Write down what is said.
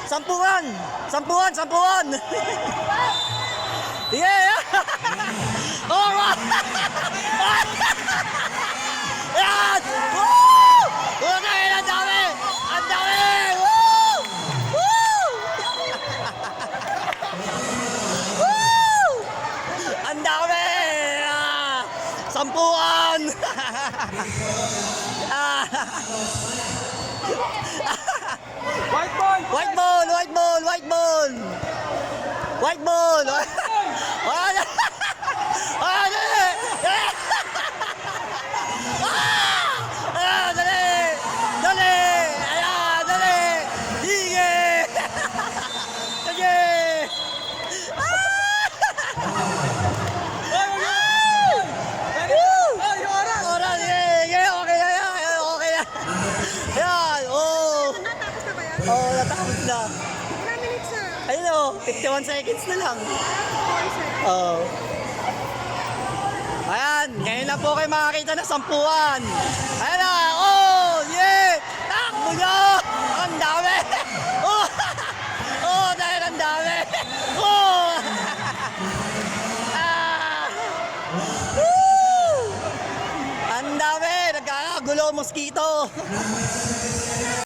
Sampuan! Sampuan! Sampuan! Yeah! Oh! Yan! Woo! Okay, ang dami! Ang dami! Woo! Woo! Woo! Ang dami! Ah! Sampuan! Ah! White ball! White ball! White ball! White ball! White ball! Wala! Ah, dali! Dali! Ah, dali! Dali! Ayan, dali! Sige! Sige! Woo! Ay, oras! Oras, sige! Sige, okay na yan! Okay na! Ayan, oh! Natapos na ba yan? Oh, natapos na. Ilang minutes na? Ayun oh, 51 seconds na lang. 4 seconds. Oh. Ayan, ngayon na po kayo makakita ng sampuan. Ayan na, oh, yeah! Takbo nyo! Ang dami! Oh, oh dahil ang dami! Oh! Ah! Woo! Ang dami! Nagkakagulo mosquito!